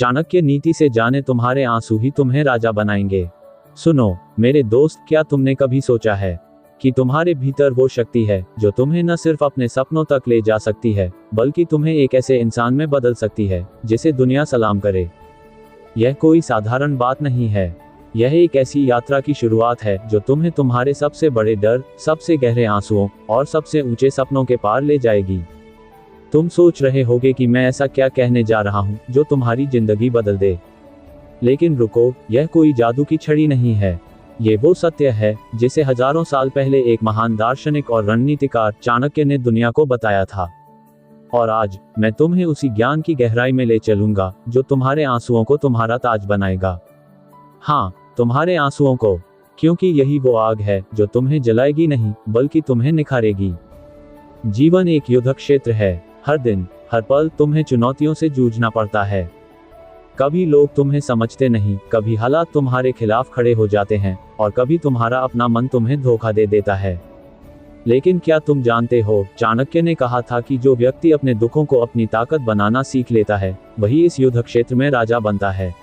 चाणक्य नीति से जाने तुम्हारे आंसू ही तुम्हें राजा बनाएंगे। सुनो मेरे दोस्त, क्या तुमने कभी सोचा है कि तुम्हारे भीतर वो शक्ति है जो तुम्हें न सिर्फ अपने सपनों तक ले जा सकती है, बल्कि तुम्हें एक ऐसे इंसान में बदल सकती है जिसे दुनिया सलाम करे। यह कोई साधारण बात नहीं है, यह एक ऐसी यात्रा की शुरुआत है जो तुम्हें तुम्हारे सबसे बड़े डर, सबसे गहरे आंसुओं और सबसे ऊंचे सपनों के पार ले जाएगी। तुम सोच रहे होगे कि मैं ऐसा क्या कहने जा रहा हूं जो तुम्हारी जिंदगी बदल दे। लेकिन रुको, यह कोई जादू की छड़ी नहीं है। ये वो सत्य है जिसे हजारों साल पहले एक महान दार्शनिक और रणनीतिकार चाणक्य ने दुनिया को बताया था। और आज मैं तुम्हें उसी ज्ञान की गहराई में ले चलूंगा जो तुम्हारे आंसुओं को तुम्हारा ताज बनाएगा। हाँ, तुम्हारे आंसुओं को, क्योंकि यही वो आग है जो तुम्हें जलाएगी नहीं बल्कि तुम्हें निखारेगी। जीवन एक युद्ध क्षेत्र है। हर दिन, हर पल तुम्हें चुनौतियों से जूझना पड़ता है। कभी लोग तुम्हें समझते नहीं, कभी हालात तुम्हारे खिलाफ खड़े हो जाते हैं, और कभी तुम्हारा अपना मन तुम्हें धोखा दे देता है। लेकिन क्या तुम जानते हो, चाणक्य ने कहा था कि जो व्यक्ति अपने दुखों को अपनी ताकत बनाना सीख लेता है, वही इस युद्ध क्षेत्र में राजा बनता है।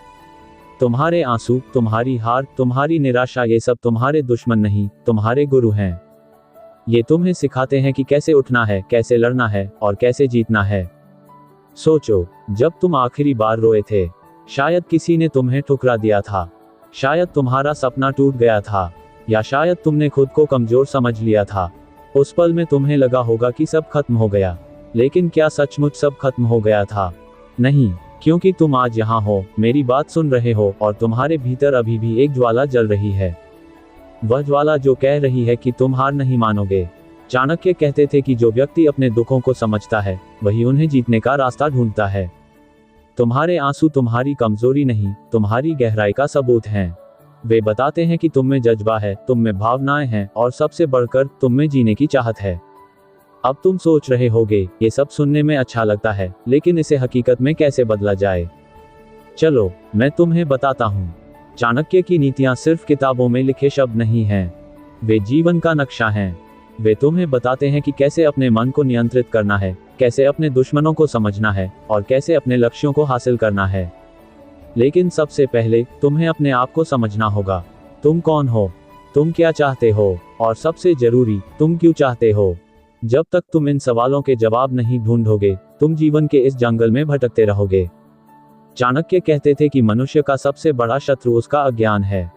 तुम्हारे आंसू, तुम्हारी हार, तुम्हारी निराशा, ये सब तुम्हारे दुश्मन नहीं, तुम्हारे गुरु हैं। ये तुम्हें सिखाते हैं कि कैसे उठना है, कैसे लड़ना है और कैसे जीतना है। सोचो, जब तुम आखिरी बार रोए थे, शायद किसी ने तुम्हें ठुकरा दिया था, शायद तुम्हारा सपना टूट गया था, या शायद तुमने खुद को कमजोर समझ लिया था। उस पल में तुम्हें लगा होगा कि सब खत्म हो गया। लेकिन क्या सचमुच सब खत्म हो गया था? नहीं, क्योंकि तुम आज यहाँ हो, मेरी बात सुन रहे हो, और तुम्हारे भीतर अभी भी एक ज्वाला जल रही है। वह ज्वाला जो कह रही है कि तुम हार नहीं मानोगे। चाणक्य कहते थे कि जो व्यक्ति अपने दुखों को समझता है, वही उन्हें जीतने का रास्ता ढूंढता है। तुम्हारे आंसू तुम्हारी कमजोरी नहीं, तुम्हारी गहराई का सबूत हैं। वे बताते हैं कि तुम में जज्बा है, तुम में भावनाएं हैं, और सबसे बढ़कर तुम में जीने की चाहत है। अब तुम सोच रहे होगे, ये सब सुनने में अच्छा लगता है, लेकिन इसे हकीकत में कैसे बदला जाए? चलो मैं तुम्हें बताता हूँ। चाणक्य की नीतियां सिर्फ किताबों में लिखे शब्द नहीं हैं, वे जीवन का नक्शा हैं। वे तुम्हें बताते हैं कि कैसे अपने मन को नियंत्रित करना है, कैसे अपने दुश्मनों को समझना है, और कैसे अपने लक्ष्यों को हासिल करना है। लेकिन सबसे पहले तुम्हें अपने आप को समझना होगा। तुम कौन हो, तुम क्या चाहते हो, और सबसे जरूरी, तुम क्यों चाहते हो। जब तक तुम इन सवालों के जवाब नहीं ढूंढोगे, तुम जीवन के इस जंगल में भटकते रहोगे। चाणक्य कहते थे कि मनुष्य का सबसे बड़ा शत्रु उसका अज्ञान है।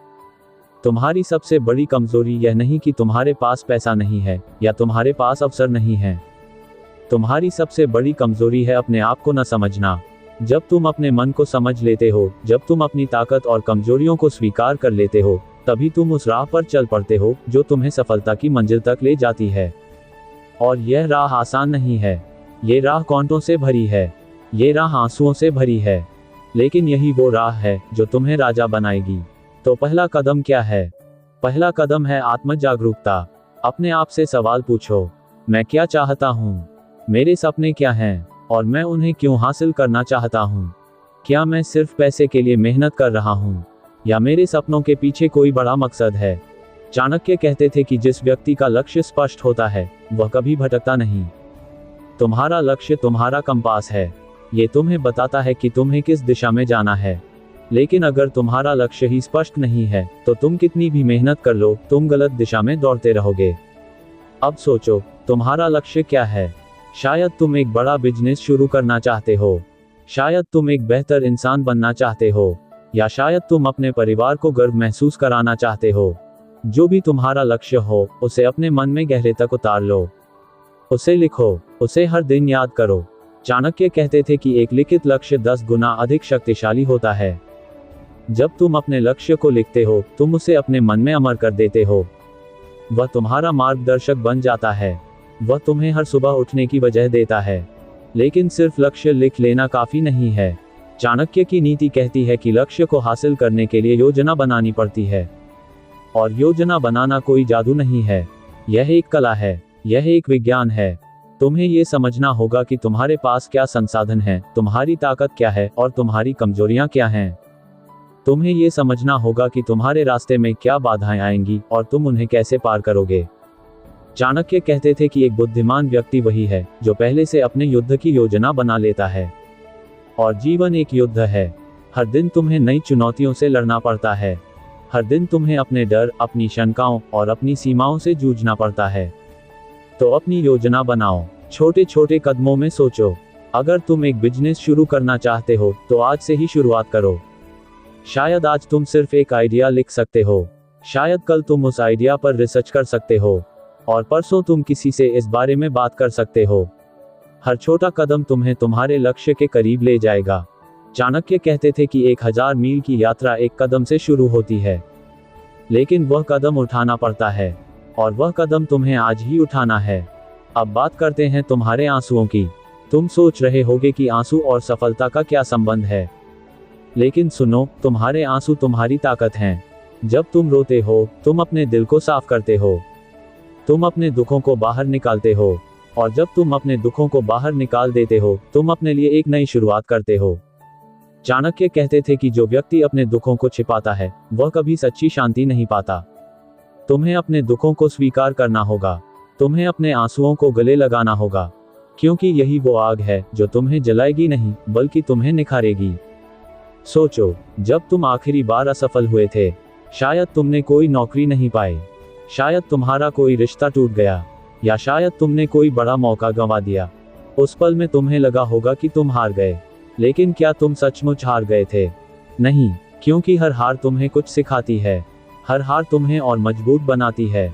तुम्हारी सबसे बड़ी कमजोरी यह नहीं कि तुम्हारे पास पैसा नहीं है, या तुम्हारे पास अवसर नहीं है। तुम्हारी सबसे बड़ी कमजोरी है अपने आप को न समझना। जब तुम अपने मन को समझ लेते हो, जब तुम अपनी ताकत और कमजोरियों को स्वीकार कर लेते हो, तभी तुम उस राह पर चल पड़ते हो जो तुम्हें सफलता की मंजिल तक ले जाती है। और यह राह आसान नहीं है, ये राह कांटों से भरी है, ये राह आंसुओं से भरी है, लेकिन यही वो राह है जो तुम्हें राजा बनाएगी। तो पहला कदम क्या है? पहला कदम है आत्म जागरूकता। अपने आप से सवाल पूछो, मैं क्या चाहता हूँ, मेरे सपने क्या हैं, और मैं उन्हें क्यों हासिल करना चाहता हूँ। क्या मैं सिर्फ पैसे के लिए मेहनत कर रहा हूँ, या मेरे सपनों के पीछे कोई बड़ा मकसद है? चाणक्य कहते थे कि जिस व्यक्ति का लक्ष्य स्पष्ट होता है, वह कभी भटकता नहीं। तुम्हारा लक्ष्य तुम्हारा कंपास है, ये तुम्हें बताता है कि तुम्हें किस दिशा में जाना है। लेकिन अगर तुम्हारा लक्ष्य ही स्पष्ट नहीं है, तो तुम कितनी भी मेहनत कर लो, तुम गलत दिशा में दौड़ते रहोगे। अब सोचो, तुम्हारा लक्ष्य क्या है? शायद तुम एक बड़ा बिजनेस शुरू करना चाहते हो, शायद तुम एक बेहतर इंसान बनना चाहते हो, या शायद तुम अपने परिवार को गर्व महसूस कराना चाहते हो। जो भी तुम्हारा लक्ष्य हो, उसे अपने मन में गहरे तक उतार लो, उसे लिखो, उसे हर दिन याद करो। चाणक्य कहते थे कि एक लिखित लक्ष्य 10 गुना अधिक शक्तिशाली होता है। जब तुम अपने लक्ष्य को लिखते हो, तुम उसे अपने मन में अमर कर देते हो। वह तुम्हारा मार्गदर्शक बन जाता है, वह तुम्हें हर सुबह उठने की वजह देता है। लेकिन सिर्फ लक्ष्य लिख लेना काफी नहीं है। चाणक्य की नीति कहती है कि लक्ष्य को हासिल करने के लिए योजना बनानी पड़ती है। और योजना बनाना कोई जादू नहीं है, यह एक कला है, यह एक विज्ञान है। तुम्हें ये समझना होगा कि तुम्हारे पास क्या संसाधन हैं, तुम्हारी ताकत क्या है, और तुम्हारी कमजोरियां क्या हैं। तुम्हें ये समझना होगा कि तुम्हारे रास्ते में क्या बाधाएं आएंगी, और तुम उन्हें कैसे पार करोगे। चाणक्य कहते थे कि एक बुद्धिमान व्यक्ति वही है, जो पहले से अपने युद्ध की योजना बना लेता है। और जीवन एक युद्ध है। हर दिन तुम्हें नई चुनौतियों से लड़ना पड़ता है। हर दिन तुम्हें अपने डर, अपनी शंकाओं और अपनी सीमाओं से जूझना पड़ता है। तो अपनी योजना बनाओ, छोटे छोटे कदमों में सोचो। अगर तुम एक बिजनेस शुरू करना चाहते हो तो आज से ही शुरुआत करो। शायद आज तुम सिर्फ एक आइडिया लिख सकते हो, शायद कल तुम उस आइडिया पर रिसर्च कर सकते हो, और परसों तुम किसी से इस बारे में बात कर सकते हो। हर छोटा कदम तुम्हें तुम्हारे लक्ष्य के करीब ले जाएगा। चाणक्य कहते थे कि 1000 मील की यात्रा एक कदम से शुरू होती है, लेकिन वह कदम उठाना पड़ता है, और वह कदम तुम्हें आज ही उठाना है। अब बात करते हैं तुम्हारे आंसुओं की। तुम सोच रहे होगे कि आंसू और सफलता का क्या संबंध है, लेकिन सुनो, तुम्हारे आंसू तुम्हारी ताकत हैं। जब तुम रोते हो, तुम अपने दिल को साफ करते हो, तुम अपने दुखों को बाहर निकालते हो, और जब तुम अपने दुखों को बाहर निकाल देते हो, तुम अपने लिए एक नई शुरुआत करते हो। चाणक्य कहते थे कि जो व्यक्ति अपने दुखों को छिपाता है, वह कभी सच्ची शांति नहीं पाता। तुम्हें अपने दुखों को स्वीकार करना होगा, तुम्हें अपने आंसुओं को गले लगाना होगा, क्योंकि यही वो आग है जो तुम्हें जलाएगी नहीं, बल्कि तुम्हें निखारेगी। सोचो, जब तुम आखिरी बार असफल हुए थे, शायद तुमने कोई नौकरी नहीं पाई, शायद तुम्हारा कोई रिश्ता टूट गया, या शायद तुमने कोई बड़ा मौका गंवा दिया। उस पल में तुम्हें लगा होगा कि तुम हार गए, लेकिन क्या तुम सचमुच हार गए थे? नहीं, क्योंकि हर हार तुम्हें कुछ सिखाती है, हर हार तुम्हें और मजबूत बनाती है।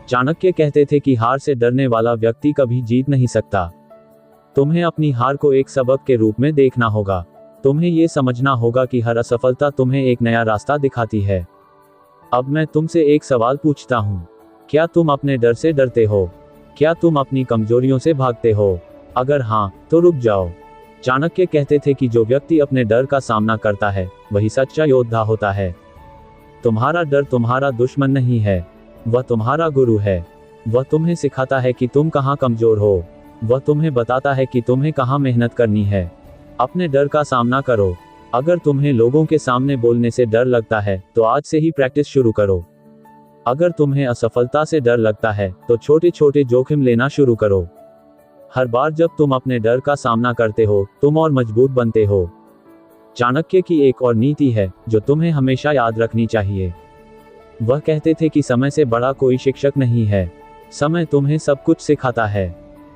चाणक्य कहते थे कि हार से डरने वाला व्यक्ति कभी जीत नहीं सकता। तुम्हें अपनी हार को एक सबक के रूप में देखना होगा। तुम्हें ये समझना होगा कि हर असफलता तुम्हें एक नया रास्ता दिखाती है। अब मैं तुमसे एक सवाल पूछता हूँ, क्या तुम अपने डर से डरते हो? क्या तुम अपनी कमजोरियों से भागते हो? अगर हाँ, तो रुक जाओ। चाणक्य कहते थे कि जो व्यक्ति अपने डर का सामना करता है, वही सच्चा योद्धा होता है। तुम्हारा डर तुम्हारा दुश्मन नहीं है, वह तुम्हारा गुरु है। वह तुम्हें सिखाता है कि तुम कहाँ कमजोर हो, वह तुम्हें बताता है कि तुम्हें कहाँ मेहनत करनी है। अपने डर का सामना करो। अगर तुम्हें लोगों के सामने बोलने से डर लगता है, तो आज से ही प्रैक्टिस शुरू करो। अगर तुम्हें असफलता से डर लगता है, तो छोटे छोटे जोखिम लेना शुरू करो। हर बार जब तुम अपने डर का सामना करते हो, तुम और मजबूत बनते हो। चाणक्य की एक और नीति है जो तुम्हें हमेशा याद रखनी चाहिए। वह कहते थे कि समय से बड़ा कोई शिक्षक नहीं है। समय तुम्हें सब कुछ सिखाता है,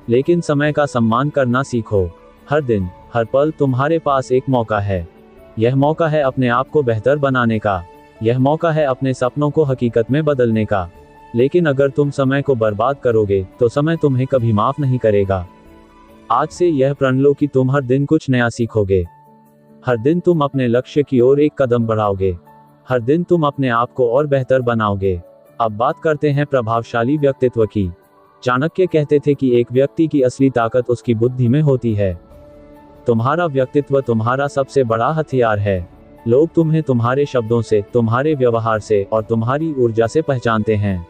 लेकिन समय का सम्मान करना सीखो। हर दिन, हर पल तुम्हारे पास एक मौका है। यह मौका है अपने आप को बेहतर बनाने का। यह मौका है अपने सपनों को हकीकत में बदलने का। लेकिन अगर तुम समय को बर्बाद करोगे, तो समय तुम्हें कभी माफ नहीं करेगा। आज से यह प्रण लो कि तुम हर दिन कुछ नया सीखोगे। हर दिन तुम अपने लक्ष्य की ओर एक कदम बढ़ाओगे। हर दिन तुम अपने आप को और बेहतर बनाओगे। अब बात करते हैं प्रभावशाली व्यक्तित्व की। चाणक्य कहते थे कि एक व्यक्ति की असली ताकत उसकी बुद्धि में होती है। तुम्हारा व्यक्तित्व तुम्हारा सबसे बड़ा हथियार है। लोग तुम्हें तुम्हारे शब्दों से, तुम्हारे व्यवहार से और तुम्हारी ऊर्जा से पहचानते हैं।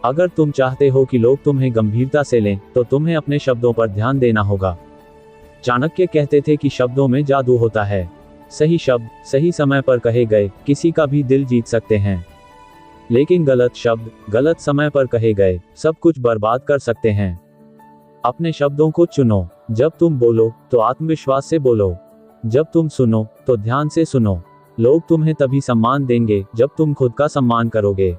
अगर तुम चाहते हो कि लोग तुम्हें गंभीरता से लें, तो तुम्हें अपने शब्दों पर ध्यान देना होगा। चाणक्य कहते थे कि शब्दों में जादू होता है। सही शब्द सही समय पर कहे गए किसी का भी दिल जीत सकते हैं, लेकिन गलत शब्द गलत समय पर कहे गए सब कुछ बर्बाद कर सकते हैं। अपने शब्दों को चुनो। जब तुम बोलो तो आत्मविश्वास से बोलो। जब तुम सुनो तो ध्यान से सुनो। लोग तुम्हें तभी सम्मान देंगे जब तुम खुद का सम्मान करोगे।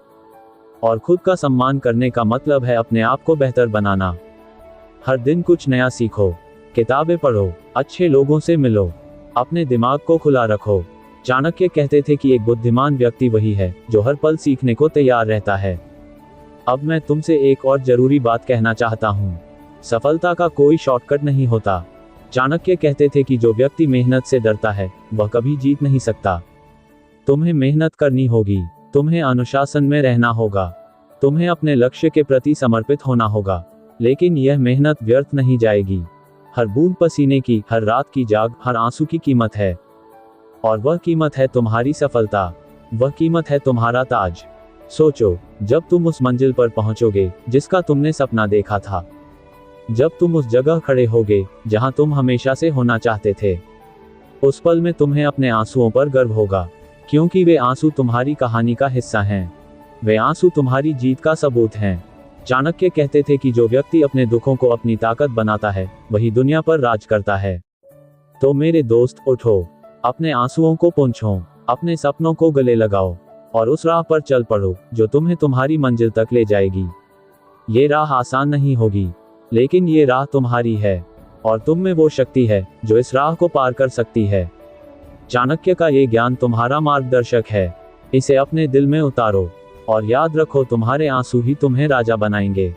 और खुद का सम्मान करने का मतलब है अपने आप को बेहतर बनाना। हर दिन कुछ नया सीखो, किताबें पढ़ो, अच्छे लोगों से मिलो, अपने दिमाग को खुला रखो। चाणक्य कहते थे कि एक बुद्धिमान व्यक्ति वही है जो हर पल सीखने को तैयार रहता है। अब मैं तुमसे एक और जरूरी बात कहना चाहता हूँ। सफलता का कोई शॉर्टकट नहीं होता। चाणक्य कहते थे कि जो व्यक्ति मेहनत से डरता है, वह कभी जीत नहीं सकता। तुम्हें मेहनत करनी होगी, तुम्हें अनुशासन में रहना होगा, तुम्हें अपने लक्ष्य के प्रति समर्पित होना होगा, लेकिन यह मेहनत व्यर्थ नहीं जाएगी। हर बूंद पसीने की, हर रात की जाग, हर आंसू की कीमत है। और वह कीमत है तुम्हारी सफलता, वह कीमत है तुम्हारा ताज। सोचो, जब तुम उस मंजिल पर पहुंचोगे जिसका तुमने सपना देखा था, जब तुम उस जगह खड़े होगे जहां तुम हमेशा से होना चाहते थे, उस पल में तुम्हें अपने आंसुओं पर गर्व होगा, क्योंकि वे आंसू तुम्हारी कहानी का हिस्सा हैं। वे आंसू तुम्हारी जीत का सबूत हैं। चाणक्य कहते थे कि जो व्यक्ति अपने दुखों को अपनी ताकत बनाता है, वही दुनिया पर राज करता है। तो मेरे दोस्त, उठो, अपने आंसुओं को पोंछो, अपने सपनों को गले लगाओ और उस राह पर चल पड़ो जो तुम्हें तुम्हारी मंजिल तक ले जाएगी। ये राह आसान नहीं होगी, लेकिन ये राह तुम्हारी है और तुम में वो शक्ति है जो इस राह को पार कर सकती है। चाणक्य का ये ज्ञान तुम्हारा मार्गदर्शक है। इसे अपने दिल में उतारो और याद रखो, तुम्हारे आंसू ही तुम्हें राजा बनाएंगे।